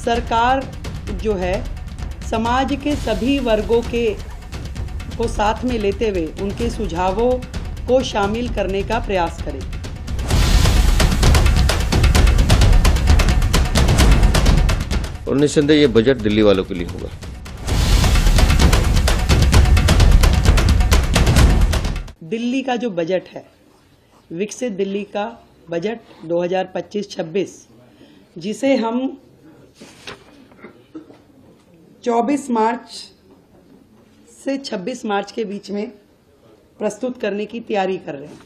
सरकार जो है समाज के सभी वर्गों को साथ में लेते हुए उनके सुझावों को शामिल करने का प्रयास करे। और निस्संदेह ये बजट दिल्ली वालों के लिए होगा। दिल्ली का जो बजट है, विकसित दिल्ली का बजट 2025-26, जिसे हम 24 मार्च से 26 मार्च के बीच में प्रस्तुत करने की तैयारी कर रहे हैं,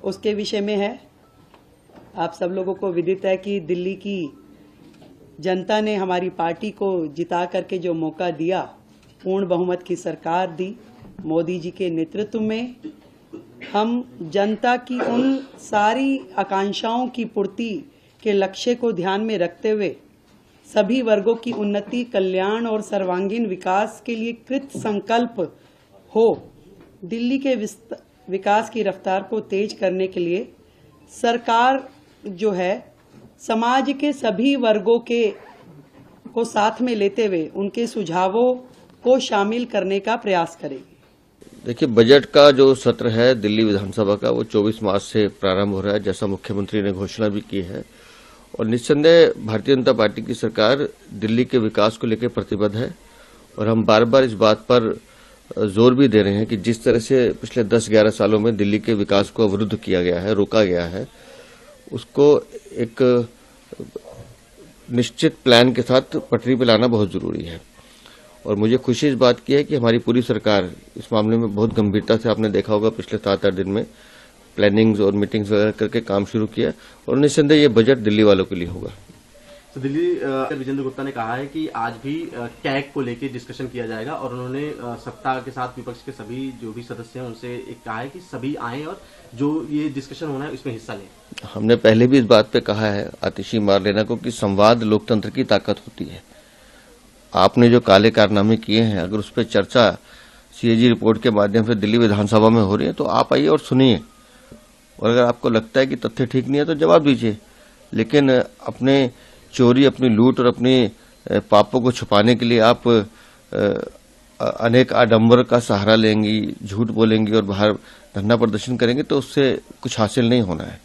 उसके विषय में है। आप सब लोगों को विदित है कि दिल्ली की जनता ने हमारी पार्टी को जिता करके जो मौका दिया, पूर्ण बहुमत की सरकार दी मोदी जी के नेतृत्व में, हम जनता की उन सारी आकांक्षाओं की पूर्ति के लक्ष्य को ध्यान में रखते हुए सभी वर्गों की उन्नति, कल्याण और सर्वांगीण विकास के लिए कृत संकल्प हो दिल्ली के विकास की रफ्तार को तेज करने के लिए सरकार जो है समाज के सभी वर्गों को साथ में लेते हुए उनके सुझावों को शामिल करने का प्रयास करेगी। देखिए, बजट का जो सत्र है दिल्ली विधानसभा का, वो 24 मार्च से प्रारंभ हो रहा है, जैसा मुख्यमंत्री ने घोषणा भी की है। और निस्संदेह भारतीय जनता पार्टी की सरकार दिल्ली के विकास को लेकर प्रतिबद्ध है। और हम बार बार इस बात पर जोर भी दे रहे हैं कि जिस तरह से पिछले 10-11 सालों में दिल्ली के विकास को अवरुद्ध किया गया है, रोका गया है, उसको एक निश्चित प्लान के साथ पटरी पर लाना बहुत जरूरी है। और मुझे खुशी इस बात की है कि हमारी पूरी सरकार इस मामले में बहुत गंभीरता से, आपने देखा होगा पिछले 7-8 दिन में प्लानिंग्स और मीटिंग्स वगैरह करके काम शुरू किया। और निस्संदेह ये बजट दिल्ली वालों के लिए होगा। तो दिल्ली विजेंद्र गुप्ता ने कहा है कि आज भी कैग को लेकर डिस्कशन किया जाएगा और उन्होंने सत्ता के साथ विपक्ष के सभी जो भी सदस्य हैं उनसे एक कहा है कि सभी आएं और जो ये डिस्कशन होना है उसमें हिस्सा लें। हमने पहले भी इस बात पे कहा है आतिशी मार लेना को कि संवाद लोकतंत्र की ताकत होती है। आपने जो काले कारनामे किए हैं, अगर उस पर चर्चा सीएजी रिपोर्ट के माध्यम से दिल्ली विधानसभा में हो रही है तो आप आइए और सुनिए। और अगर आपको लगता है कि तथ्य ठीक नहीं है तो जवाब दीजिए। लेकिन अपने चोरी, अपनी लूट और अपने पापों को छुपाने के लिए आप अनेक आडंबर का सहारा लेंगी, झूठ बोलेंगी और बाहर धरना प्रदर्शन करेंगे तो उससे कुछ हासिल नहीं होना है।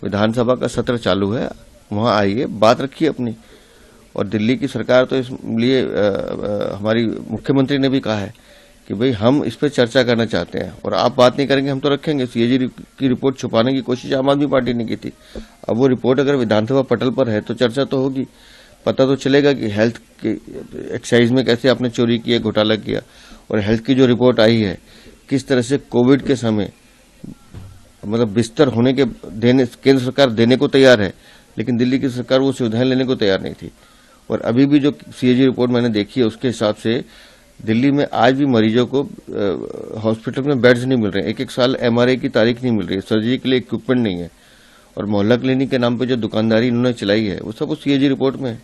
विधानसभा का सत्र चालू है, वहां आइए, बात रखिए अपनी। और दिल्ली की सरकार तो इसलिए हमारी मुख्यमंत्री ने भी कहा है कि भाई हम इस पर चर्चा करना चाहते हैं और आप बात नहीं करेंगे हम तो रखेंगे। सीएजी की रिपोर्ट छुपाने की कोशिश आम आदमी पार्टी ने की थी। अब वो रिपोर्ट अगर विधानसभा पटल पर है तो चर्चा तो होगी, पता तो चलेगा कि हेल्थ के एक्साइज में कैसे आपने चोरी किया, घोटाला किया। और हेल्थ की जो रिपोर्ट आई है, किस तरह से कोविड के समय मतलब बिस्तर होने के केंद्र सरकार देने को तैयार है, लेकिन दिल्ली की सरकार वो सुविधाएं लेने को तैयार नहीं थी। और अभी भी जो सीएजी रिपोर्ट मैंने देखी है उसके हिसाब से दिल्ली में आज भी मरीजों को हॉस्पिटल में बेड्स नहीं मिल रहे हैं। 1-1 साल एमआरआई की तारीख नहीं मिल रही है, सर्जरी के लिए इक्विपमेंट नहीं है। और मोहल्ला क्लिनिक के नाम पे जो दुकानदारी इन्होंने चलाई है वो सब उस सीएजी रिपोर्ट में है।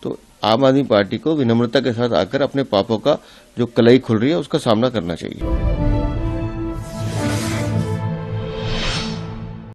तो आम आदमी पार्टी को विनम्रता के साथ आकर अपने पापों का जो कलाई खुल रही है उसका सामना करना चाहिए।